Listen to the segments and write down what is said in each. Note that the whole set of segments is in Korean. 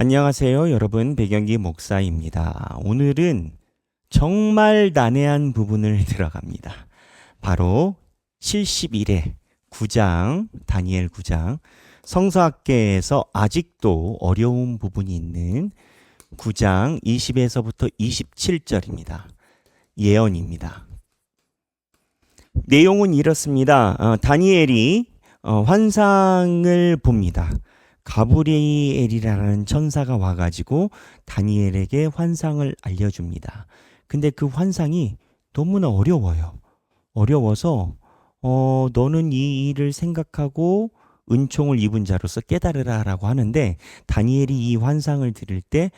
안녕하세요, 여러분. 백영기 목사입니다. 오늘은 정말 난해한 부분을 들어갑니다. 바로 71회 9장, 다니엘 9장, 성서학계에서 아직도 어려운 부분이 있는 9장 20에서부터 27절입니다. 예언입니다. 내용은 이렇습니다. 다니엘이 환상을 봅니다. 가브리엘이라는 천사가 와가지고 다니엘에게 환상을 알려줍니다. 근데 그 환상이 너무나 어려워요. 어려워서 너는 이 일을 생각하고 은총을 입은 자로서 깨달으라 라고 하는데 다니엘이 이 환상을 들을 때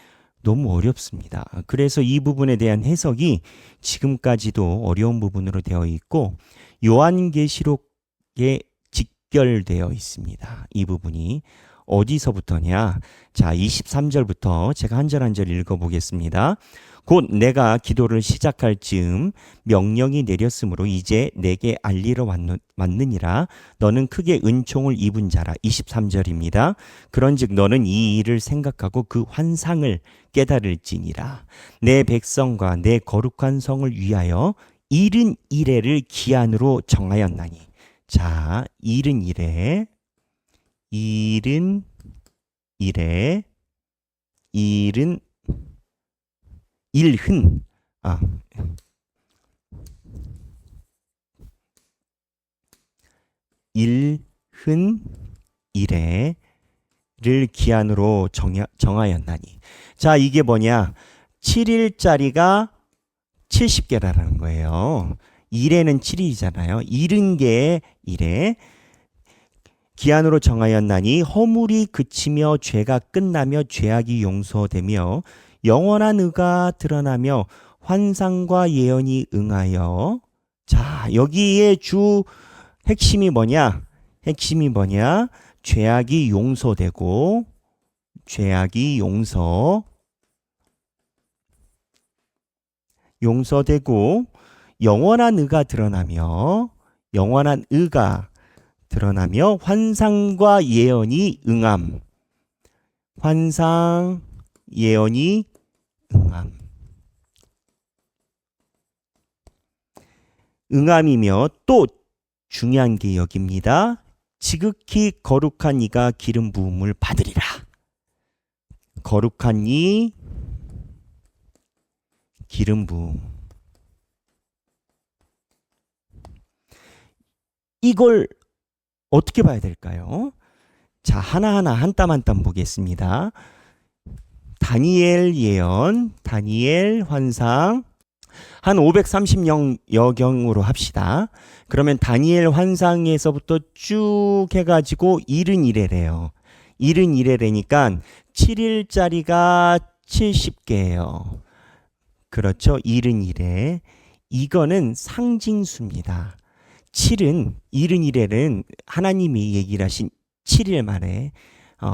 너무 어렵습니다. 그래서 이 부분에 대한 해석이 지금까지도 어려운 부분으로 되어 있고 요한계시록에 직결되어 있습니다. 이 부분이 어디서부터냐? 자, 23절부터 제가 한 절 한 절 읽어보겠습니다. 곧 내가 기도를 시작할 즈음 명령이 내렸으므로 이제 내게 알리러 왔느니라. 너는 크게 은총을 입은 자라. 23절입니다. 그런즉 너는 이 일을 생각하고 그 환상을 깨달을지니라. 내 백성과 내 거룩한 성을 위하여 71회를 기한으로 정하였나니. 자, 71회, 71회, 71, 일흔, 일흔 일회를 기한으로 정하였나니. 자, 이게 뭐냐? 7일짜리가 70개라는 거예요. 1회는 7일이잖아요. 70개의 1회. 기한으로 정하였나니 허물이 그치며 죄가 끝나며 죄악이 용서되며 영원한 의가 드러나며 환상과 예언이 응하여. 자, 여기에 주 핵심이 뭐냐? 핵심이 뭐냐? 죄악이 용서되고 죄악이 용서되고 영원한 의가 드러나며 환상과 예언이 응함. 환상, 예언이 응함. 응함이며 또 중요한 게 여기입니다. 지극히 거룩한 이가 기름 부음을 받으리라. 거룩한 이 기름 부음. 이걸 어떻게 봐야 될까요? 자, 하나하나 한 땀 한 땀 보겠습니다. 다니엘 예언, 다니엘 환상 한 530여 경으로 합시다. 그러면 다니엘 환상에서부터 쭉 해가지고 71회래요. 71회래니까 7일짜리가 70개예요. 그렇죠. 71회. 이거는 상징수입니다. 71회는 하나님이 얘기를 하신 7일 만에,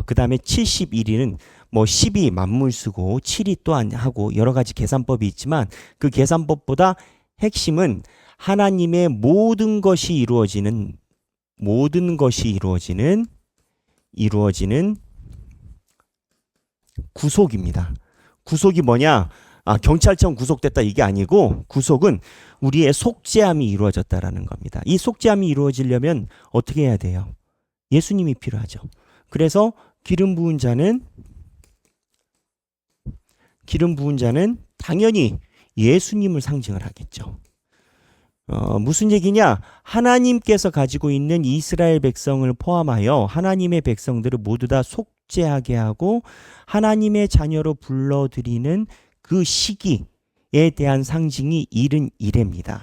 그 다음에 71일은 뭐 10이 만물수고 7이 또한 하고 여러 가지 계산법이 있지만 그 계산법보다 핵심은 하나님의 모든 것이 이루어지는 구속입니다. 구속이 뭐냐? 경찰청 구속됐다 이게 아니고 구속은 우리의 속죄함이 이루어졌다라는 겁니다. 이 속죄함이 이루어지려면 어떻게 해야 돼요? 예수님이 필요하죠. 그래서 기름 부은 자는 당연히 예수님을 상징을 하겠죠. 무슨 얘기냐? 하나님께서 가지고 있는 이스라엘 백성을 포함하여 하나님의 백성들을 모두 다 속죄하게 하고 하나님의 자녀로 불러들이는 그 시기에 대한 상징이 71회입니다.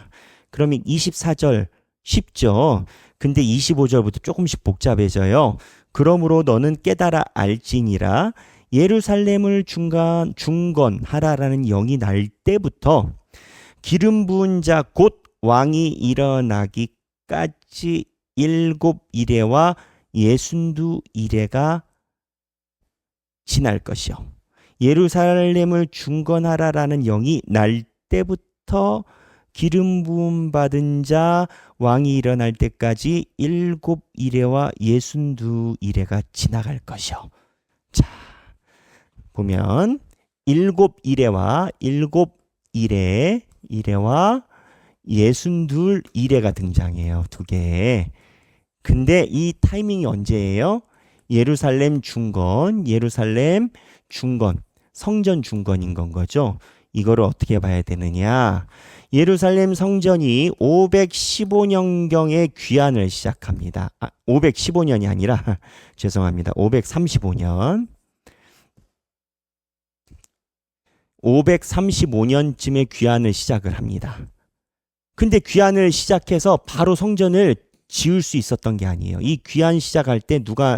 그러면 24절 쉽죠? 근데 25절부터 조금씩 복잡해져요. 그러므로 너는 깨달아 알지니라. 예루살렘을 중건하라라는 영이 날 때부터 기름 부은 자 곧 왕이 일어나기까지 7일회와 62일회가 지날 것이요. 예루살렘을 중건하라라는 영이 날 때부터 기름 부음 받은 자 왕이 일어날 때까지 7일회와 62일회가 지나갈 것이요. 자, 보면 일곱 이레와 이레와 예순둘 이레가 등장해요. 두 개. 근데 이 타이밍이 언제예요? 예루살렘 중건, 성전 중건인 건 거죠. 이거를 어떻게 봐야 되느냐? 예루살렘 성전이 515년경에 귀환을 시작합니다. 515년이 아니라 죄송합니다. 535년. 535년쯤에 귀환을 시작을 합니다. 근데 귀환을 시작해서 바로 성전을 지을 수 있었던 게 아니에요. 이 귀환 시작할 때 누가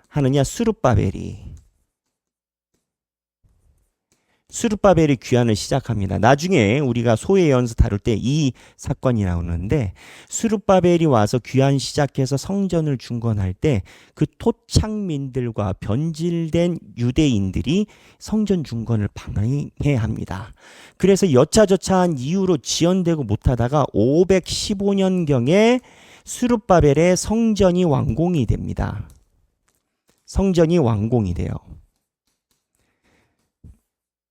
하느냐? 스룹바벨이 귀환을 시작합니다. 나중에 우리가 소의 연수 다룰 때 이 사건이 나오는데 스룹바벨이 와서 귀환 시작해서 성전을 중건할 때 그 토착민들과 변질된 유대인들이 성전 중건을 방해합니다. 그래서 여차저차한 이유로 지연되고 못하다가 515년경에 스룹바벨의 성전이 완공이 됩니다. 성전이 완공이 돼요.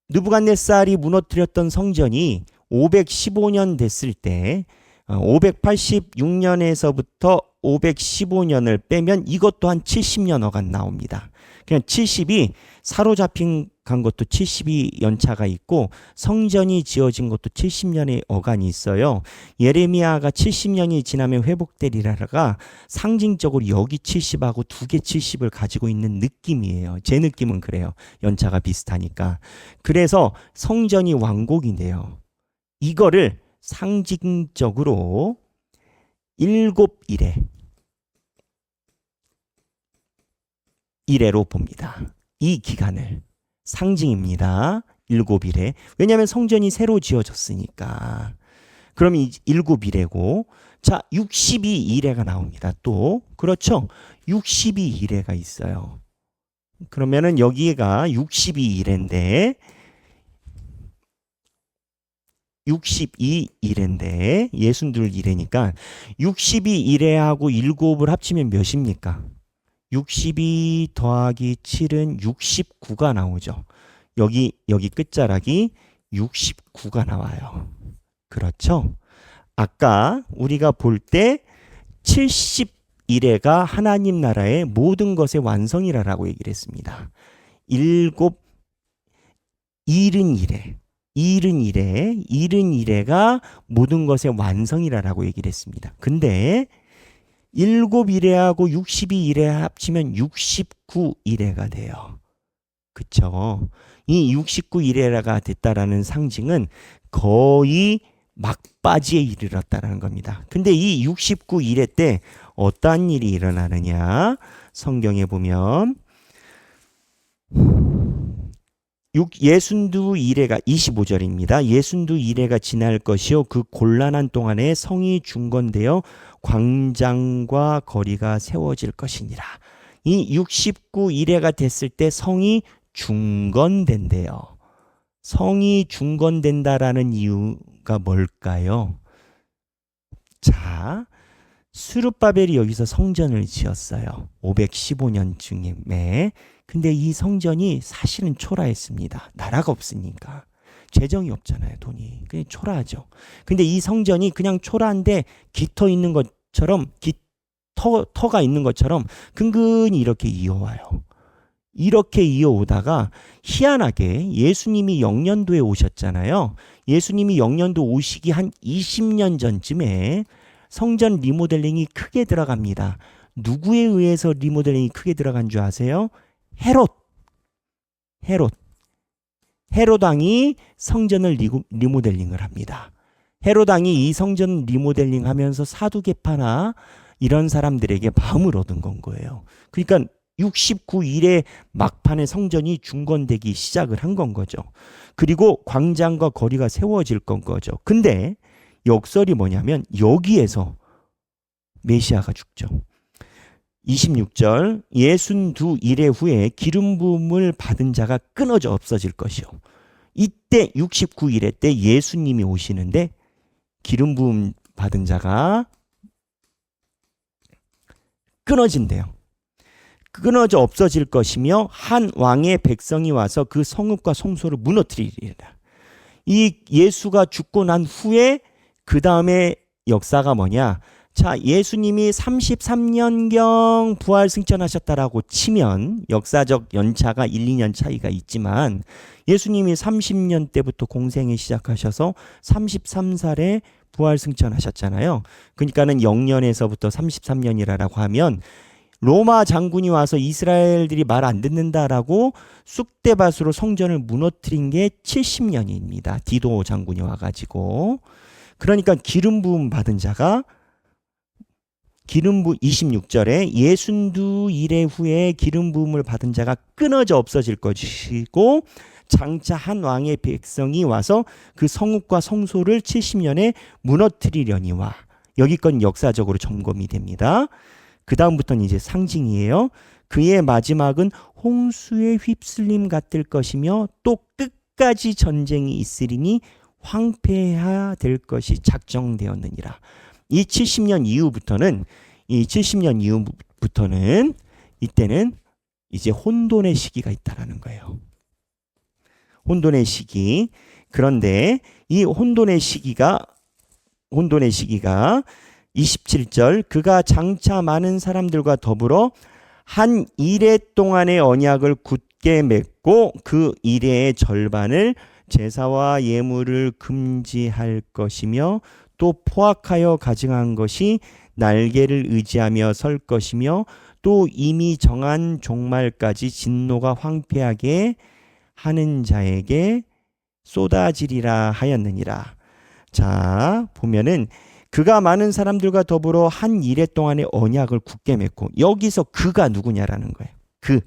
느부갓네살이 무너뜨렸던 성전이 515년 됐을 때 586년에서부터 515년을 빼면 이것도 한 70년 어간 나옵니다. 그냥 70이 사로잡힌 간 것도 70이 연차가 있고 성전이 지어진 것도 70년의 어간이 있어요. 예레미야가 70년이 지나면 회복되리라가 상징적으로 여기 70하고 두 개 70을 가지고 있는 느낌이에요. 제 느낌은 그래요. 연차가 비슷하니까. 그래서 성전이 완공이 돼요. 이거를 상징적으로 7일에로 봅니다. 이 기간을 상징입니다. 7일에. 왜냐하면 성전이 새로 지어졌으니까. 그럼 이 7일에고 자 62일에가 나옵니다. 또 그렇죠. 62일에가 있어요. 그러면은 여기가 62일인데 62일인데 62일이니까 62일에하고 7을 합치면 몇입니까? 62 더하기 7은 69가 나오죠. 여기 끝자락이 69가 나와요. 그렇죠? 아까 우리가 볼 때 70일에가 하나님 나라의 모든 것의 완성이라고 얘기를 했습니다. 70일에가 모든 것의 완성이라고 얘기를 했습니다. 근데 7일에하고 62일에 합치면 69일에가 돼요. 그쵸? 이 69일에가 됐다라는 상징은 거의 막바지에 이르렀다라는 겁니다. 근데 이 69일에 때 어떠한 일이 일어나느냐? 성경에 보면 62일에가 25절입니다. 62일에가 지날 것이요 그 곤란한 동안에 성이 중건되어 광장과 거리가 세워질 것이니라. 이 69일에가 됐을 때 성이 중건된대요. 성이 중건된다라는 이유가 뭘까요? 자, 스룹바벨이 여기서 성전을 지었어요. 515년쯤에. 근데 이 성전이 사실은 초라했습니다. 나라가 없으니까. 재정이 없잖아요, 돈이. 그냥 초라하죠. 근데 이 성전이 그냥 초라한데 깃터 있는 것처럼, 터가 있는 것처럼 근근히 이렇게 이어와요. 이렇게 이어오다가 희한하게 예수님이 영년도에 오셨잖아요. 예수님이 영년도 오시기 한 20년 전쯤에 성전 리모델링이 크게 들어갑니다. 누구에 의해서 리모델링이 크게 들어간 줄 아세요? 헤롯 왕이 성전을 리모델링을 합니다. 헤롯왕이 이 성전 리모델링 하면서 사두개파나 이런 사람들에게 마음을 얻은 건 거예요. 그러니까 69일에 막판에 성전이 중건되기 시작을 한 건 거죠. 그리고 광장과 거리가 세워질 건 거죠. 근데 역설이 뭐냐면 여기에서 메시아가 죽죠. 26절 62일의 후에 기름 부음을 받은 자가 끊어져 없어질 것이요. 이때 69일의 때 예수님이 오시는데 기름 부음 받은 자가 끊어진대요. 끊어져 없어질 것이며 한 왕의 백성이 와서 그 성읍과 성소를 무너뜨리리라. 이 예수가 죽고 난 후에 그 다음에 역사가 뭐냐? 자, 예수님이 33년경 부활 승천하셨다라고 치면 역사적 연차가 1, 2년 차이가 있지만 예수님이 30년 때부터 공생에 시작하셔서 33살에 부활 승천하셨잖아요. 그러니까는 0년에서부터 33년이라고 하면 로마 장군이 와서 이스라엘들이 말 안 듣는다라고 쑥대밭으로 성전을 무너뜨린 게 70년입니다. 디도 장군이 와가지고. 그러니까 기름 부음 받은 자가 기름 부 26절에 예순두 이래 후에 기름 부음을 받은 자가 끊어져 없어질 것이고 장차 한 왕의 백성이 와서 그 성읍과 성소를 70년에 무너뜨리려니와. 여기까지 역사적으로 점검이 됩니다. 그 다음부터는 이제 상징이에요. 그의 마지막은 홍수의 휩쓸림 같을 것이며 또 끝까지 전쟁이 있으리니 황폐해야 될 것이 작정되었느니라. 이 70년 이후부터는 이때는 이제 혼돈의 시기가 있다라는 거예요. 혼돈의 시기. 그런데 이 혼돈의 시기가 27절 그가 장차 많은 사람들과 더불어 한 이레 동안의 언약을 굳게 맺고 그 이레의 절반을 제사와 예물을 금지할 것이며 또 포악하여 가증한 것이 날개를 의지하며 설 것이며 또 이미 정한 종말까지 진노가 황폐하게 하는 자에게 쏟아지리라 하였느니라. 자, 보면은 그가 많은 사람들과 더불어 한 이레 동안의 언약을 굳게 맺고 여기서 그가 누구냐라는 거예요. 그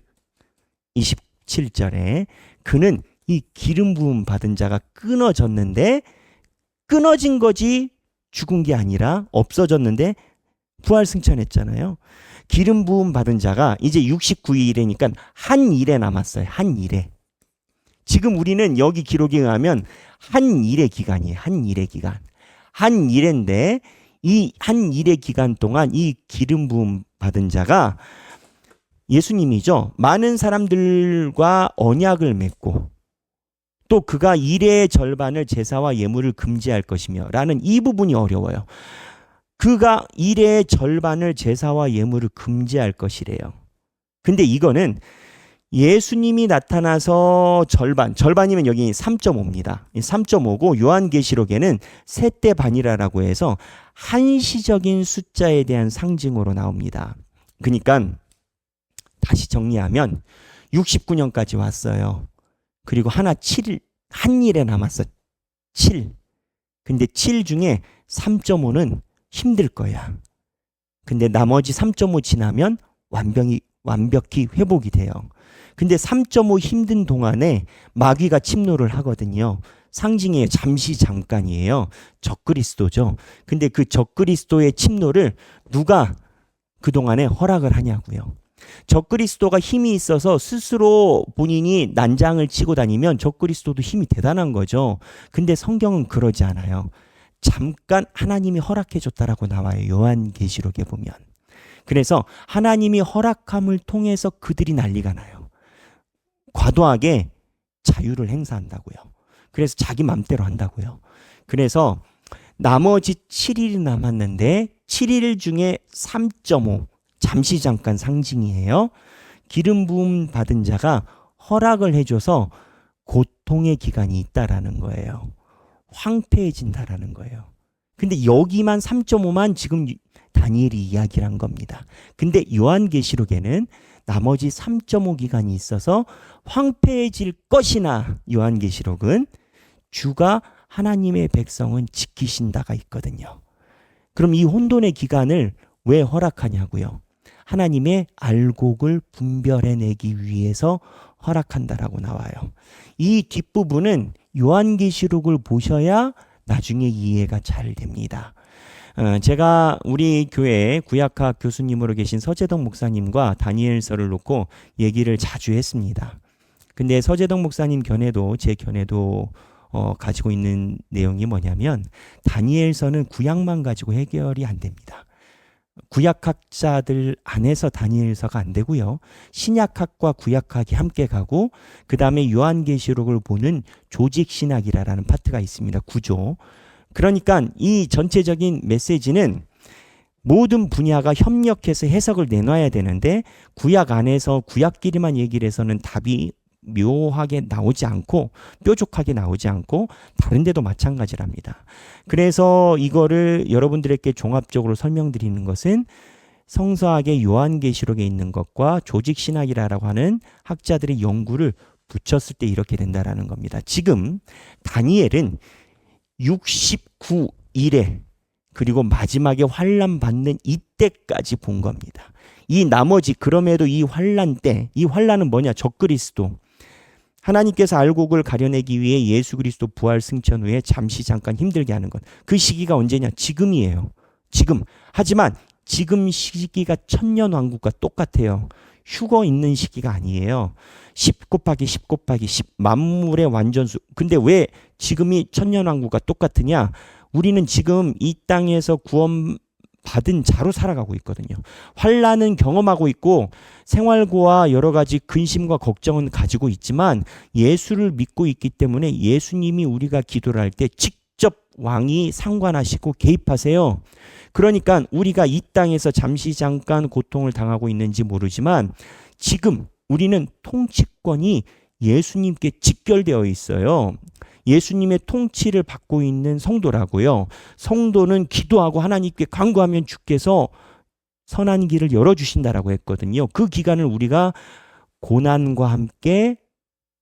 27절에 그는 이 기름 부음 받은 자가 끊어졌는데 끊어진 거지 죽은 게 아니라 없어졌는데 부활 승천했잖아요. 기름 부음 받은 자가 이제 69일이니까 한 일에 남았어요. 한 일에. 지금 우리는 여기 기록에 의하면 한 일의 기간이에요. 한 일의 기간. 한 일인데 이 한 일의 기간 동안 이 기름 부음 받은 자가 예수님이죠. 많은 사람들과 언약을 맺고 또 그가 일의 절반을 제사와 예물을 금지할 것이며 라는 이 부분이 어려워요. 그가 일의 절반을 제사와 예물을 금지할 것이래요. 근데 이거는 예수님이 나타나서 절반이면 여기 3.5입니다. 3.5고 요한계시록에는 셋대 반이라고 해서 한시적인 숫자에 대한 상징으로 나옵니다. 그러니까 다시 정리하면 69년까지 왔어요. 그리고 한 일에 남았어. 7. 근데 7 중에 3.5는 힘들 거야. 근데 나머지 3.5 지나면 완벽히 회복이 돼요. 근데 3.5 힘든 동안에 마귀가 침노를 하거든요. 상징이에요. 잠깐이에요. 적그리스도죠. 근데 그 적그리스도의 침노를 누가 그동안에 허락을 하냐고요. 적그리스도가 힘이 있어서 스스로 본인이 난장을 치고 다니면 적그리스도도 힘이 대단한 거죠. 근데 성경은 그러지 않아요. 잠깐 하나님이 허락해 줬다라고 나와요. 요한계시록에 보면. 그래서 하나님이 허락함을 통해서 그들이 난리가 나요. 과도하게 자유를 행사한다고요. 그래서 자기 맘대로 한다고요. 그래서 나머지 7일이 남았는데 7일 중에 3.5 잠깐 상징이에요. 기름 부음 받은 자가 허락을 해줘서 고통의 기간이 있다라는 거예요. 황폐해진다라는 거예요. 근데 여기만 3.5만 지금 다니엘이 이야기를 한 겁니다. 근데 요한계시록에는 나머지 3.5 기간이 있어서 황폐해질 것이나 요한계시록은 주가 하나님의 백성은 지키신다가 있거든요. 그럼 이 혼돈의 기간을 왜 허락하냐고요? 하나님의 알곡을 분별해내기 위해서 허락한다라고 나와요. 이 뒷부분은 요한계시록을 보셔야 나중에 이해가 잘 됩니다. 제가 우리 교회 구약학 교수님으로 계신 서재덕 목사님과 다니엘서를 놓고 얘기를 자주 했습니다. 근데 서재덕 목사님 견해도 제 견해도 가지고 있는 내용이 뭐냐면 다니엘서는 구약만 가지고 해결이 안 됩니다. 구약학자들 안에서 다니엘서가 안 되고요. 신약학과 구약학이 함께 가고 그 다음에 요한계시록을 보는 조직신학이라는 파트가 있습니다. 구조. 그러니까 이 전체적인 메시지는 모든 분야가 협력해서 해석을 내놔야 되는데 구약 안에서 구약끼리만 얘기를 해서는 답이 묘하게 나오지 않고 뾰족하게 나오지 않고 다른 데도 마찬가지랍니다. 그래서 이거를 여러분들에게 종합적으로 설명드리는 것은 성서학의 요한계시록에 있는 것과 조직신학이라고 하는 학자들의 연구를 붙였을 때 이렇게 된다라는 겁니다. 지금 다니엘은 69일에 그리고 마지막에 환난 받는 이때까지 본 겁니다. 이 나머지 그럼에도 이 환난 때, 이 환난은 뭐냐? 적그리스도. 하나님께서 알곡을 가려내기 위해 예수 그리스도 부활 승천 후에 잠시 잠깐 힘들게 하는 것. 그 시기가 언제냐? 지금이에요. 지금. 하지만 지금 시기가 천년왕국과 똑같아요. 휴거 있는 시기가 아니에요. 10 곱하기 10 곱하기 10 만물의 완전수. 근데 왜 지금이 천년왕국과 똑같으냐? 우리는 지금 이 땅에서 구원받은 자로 살아가고 있거든요. 환난은 경험하고 있고 생활고와 여러 가지 근심과 걱정은 가지고 있지만 예수를 믿고 있기 때문에 예수님이 우리가 기도를 할 때 직접 왕이 상관하시고 개입하세요. 그러니까 우리가 이 땅에서 잠시 잠깐 고통을 당하고 있는지 모르지만 지금 우리는 통치권이 예수님께 직결되어 있어요. 예수님의 통치를 받고 있는 성도라고요. 성도는 기도하고 하나님께 간구하면 주께서 선한 길을 열어주신다라고 했거든요. 그 기간을 우리가 고난과 함께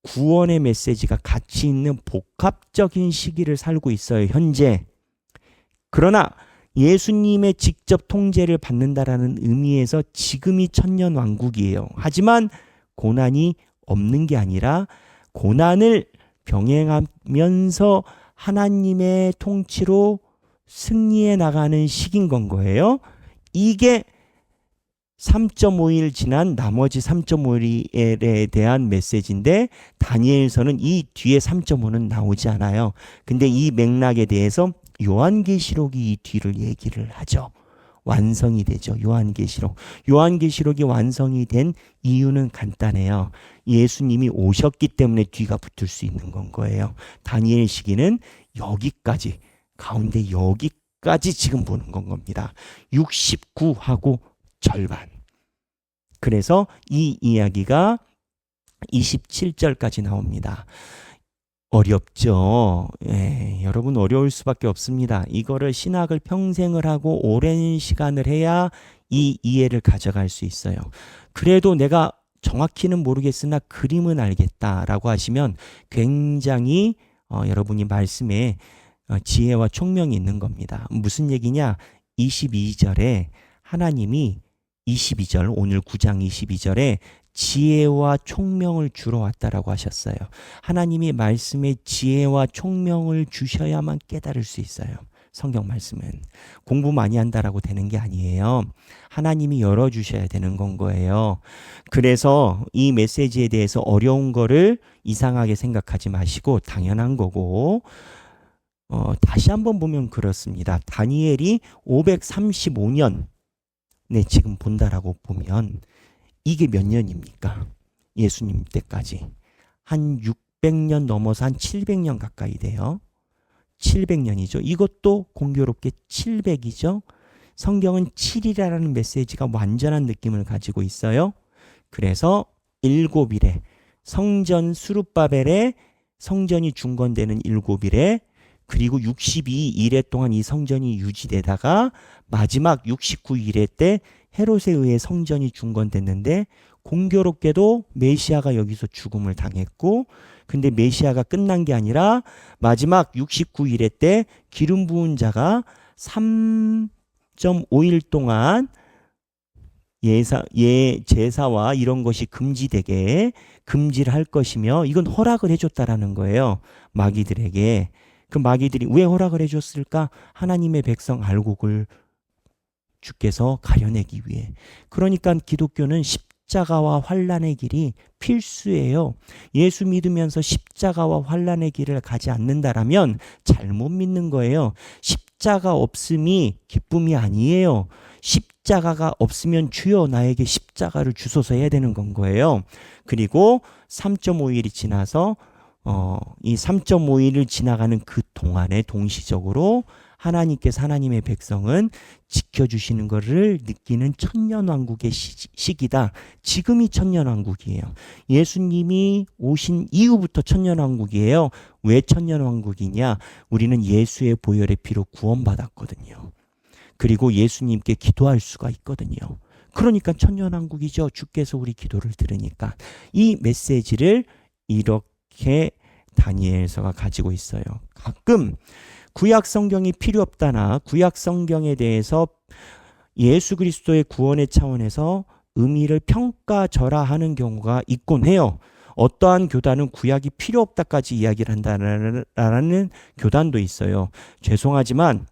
구원의 메시지가 같이 있는 복합적인 시기를 살고 있어요. 현재. 그러나 예수님의 직접 통제를 받는다라는 의미에서 지금이 천년왕국이에요. 하지만 고난이 없는 게 아니라 고난을 병행하면서 하나님의 통치로 승리해 나가는 시기인 건 거예요. 이게 3.5일 지난 나머지 3.5일에 대한 메시지인데 다니엘서는 이 뒤에 3.5는 나오지 않아요. 근데 이 맥락에 대해서 요한계시록이 이 뒤를 얘기를 하죠. 완성이 되죠. 요한계시록. 요한계시록이 완성이 된 이유는 간단해요. 예수님이 오셨기 때문에 뒤가 붙을 수 있는 건 거예요. 다니엘 시기는 여기까지, 가운데 여기까지 지금 보는 건 겁니다. 69하고 절반. 그래서 이 이야기가 27절까지 나옵니다. 어렵죠. 여러분 어려울 수밖에 없습니다. 이거를 신학을 평생을 하고 오랜 시간을 해야 이 이해를 가져갈 수 있어요. 그래도 내가 정확히는 모르겠으나 그림은 알겠다라고 하시면 굉장히 여러분이 말씀에 지혜와 총명이 있는 겁니다. 무슨 얘기냐? 22절에 하나님이 22절 오늘 9장 22절에 지혜와 총명을 주러 왔다라고 하셨어요. 하나님이 말씀에 지혜와 총명을 주셔야만 깨달을 수 있어요. 성경 말씀은 공부 많이 한다라고 되는 게 아니에요. 하나님이 열어주셔야 되는 건 거예요. 그래서 이 메시지에 대해서 어려운 거를 이상하게 생각하지 마시고 당연한 거고 다시 한번 보면 그렇습니다. 다니엘이 535년 지금 본다라고 보면 이게 몇 년입니까? 예수님 때까지. 한 600년 넘어서 한 700년 가까이 돼요. 700년이죠. 이것도 공교롭게 700이죠. 성경은 7이라는 메시지가 완전한 느낌을 가지고 있어요. 그래서 7일에 성전 수룹바벨에 성전이 중건되는 7일에 그리고 62일에 동안 이 성전이 유지되다가 마지막 69일에 때 헤롯에 의해 성전이 중건됐는데 공교롭게도 메시아가 여기서 죽음을 당했고 근데 메시아가 끝난 게 아니라 마지막 69일에 때 기름 부은 자가 3.5일 동안 제사와 이런 것이 금지되게 금지를 할 것이며 이건 허락을 해줬다라는 거예요. 마귀들에게. 그 마귀들이 왜 허락을 해줬을까? 하나님의 백성 알곡을 주께서 가려내기 위해. 그러니까 기독교는 십자가와 환난의 길이 필수예요. 예수 믿으면서 십자가와 환난의 길을 가지 않는다라면 잘못 믿는 거예요. 십자가 없음이 기쁨이 아니에요. 십자가가 없으면 주여 나에게 십자가를 주소서 해야 되는 건 거예요. 그리고 3.5일이 지나서 이 3.5일을 지나가는 그 동안에 동시적으로 하나님께서 하나님의 백성은 지켜주시는 것을 느끼는 천년왕국의 시기다. 지금이 천년왕국이에요. 예수님이 오신 이후부터 천년왕국이에요. 왜 천년왕국이냐? 우리는 예수의 보혈의 피로 구원받았거든요. 그리고 예수님께 기도할 수가 있거든요. 그러니까 천년왕국이죠. 주께서 우리 기도를 들으니까. 이 메시지를 이렇게 다니엘서가 가지고 있어요. 가끔 구약 성경이 필요 없다나 구약 성경에 대해서 예수 그리스도의 구원의 차원에서 의미를 평가절하하는 경우가 있곤 해요. 어떠한 교단은 구약이 필요 없다까지 이야기를 한다라는 교단도 있어요. 죄송하지만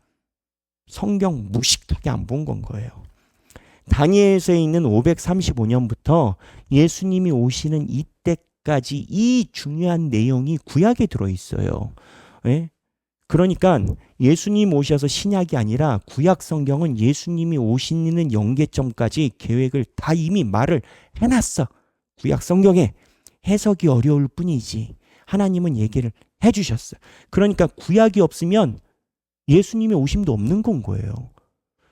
성경 무식하게 안 본 건 거예요. 다니엘서에 있는 535년부터 예수님이 오시는 이때까지 이 중요한 내용이 구약에 들어있어요. 예? 그러니까 예수님 오셔서 신약이 아니라 구약 성경은 예수님이 오시는 연계점까지 계획을 다 이미 말을 해놨어. 구약 성경에 해석이 어려울 뿐이지 하나님은 얘기를 해주셨어. 그러니까 구약이 없으면 예수님의 오심도 없는 건 거예요.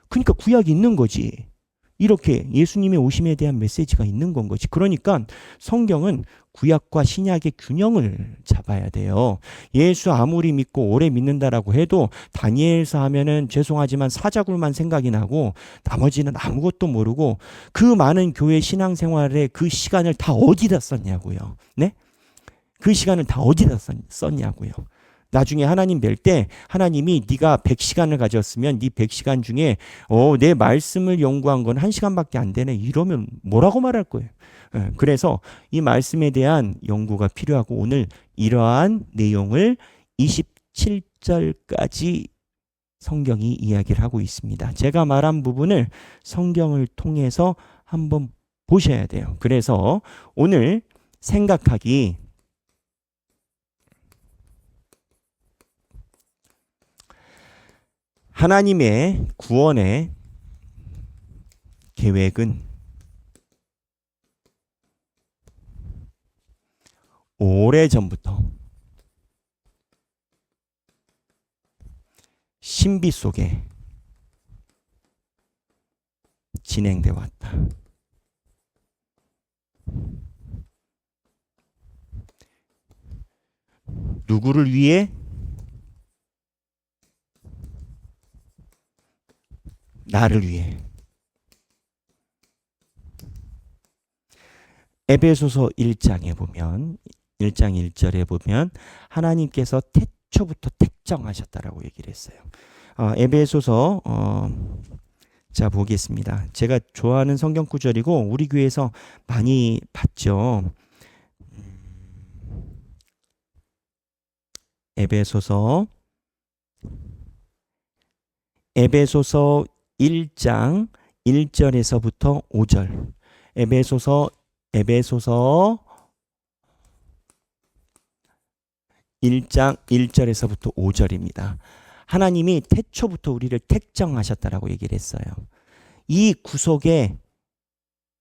그러니까 구약이 있는 거지. 이렇게 예수님의 오심에 대한 메시지가 있는 건 거지. 그러니까 성경은 구약과 신약의 균형을 잡아야 돼요. 예수 아무리 믿고 오래 믿는다라고 해도 다니엘서 하면은 죄송하지만 사자굴만 생각이 나고 나머지는 아무것도 모르고 그 많은 교회 신앙생활에 그 시간을 다 어디다 썼냐고요. 네? 그 시간을 다 어디다 썼냐고요. 나중에 하나님 뵐 때 하나님이 네가 100시간을 가졌으면 네 100시간 중에 내 말씀을 연구한 건 1시간밖에 안 되네. 이러면 뭐라고 말할 거예요. 그래서 이 말씀에 대한 연구가 필요하고 오늘 이러한 내용을 27절까지 성경이 이야기를 하고 있습니다. 제가 말한 부분을 성경을 통해서 한번 보셔야 돼요. 그래서 오늘 생각하기 하나님의 구원의 계획은 오래전부터 신비 속에 진행돼 왔다. 누구를 위해? 나를 위해. 에베소서 1장에 보면 1장 1절에 보면 하나님께서 태초부터 택정하셨다라고 얘기를 했어요. 에베소서 자 보겠습니다. 제가 좋아하는 성경 구절이고 우리 교회에서 많이 봤죠. 에베소서 1장 1절에서부터 5절. 에베소서 1장 1절에서부터 5절입니다. 하나님이 태초부터 우리를 택정하셨다라고 얘기를 했어요. 이 구속의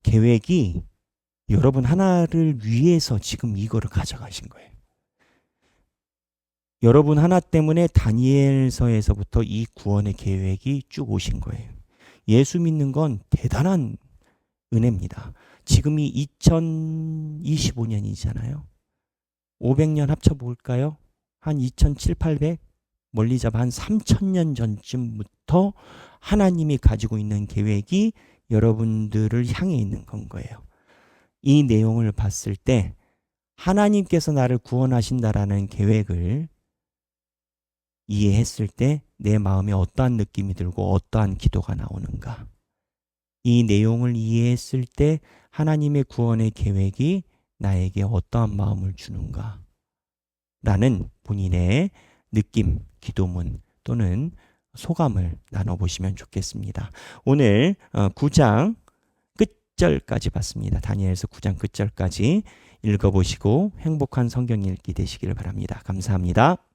계획이 여러분 하나를 위해서 지금 이거를 가져가신 거예요. 여러분 하나 때문에 다니엘서에서부터 이 구원의 계획이 쭉 오신 거예요. 예수 믿는 건 대단한 은혜입니다. 지금이 2025년이잖아요. 500년 합쳐볼까요? 한 2700, 800? 멀리 잡아 한 3000년 전쯤부터 하나님이 가지고 있는 계획이 여러분들을 향해 있는 건 거예요. 이 내용을 봤을 때 하나님께서 나를 구원하신다라는 계획을 이해했을 때 내 마음에 어떠한 느낌이 들고 어떠한 기도가 나오는가. 이 내용을 이해했을 때 하나님의 구원의 계획이 나에게 어떠한 마음을 주는가 라는 본인의 느낌, 기도문 또는 소감을 나눠보시면 좋겠습니다. 오늘 9장 끝절까지 봤습니다. 다니엘서 9장 끝절까지 읽어보시고 행복한 성경 읽기 되시기를 바랍니다. 감사합니다.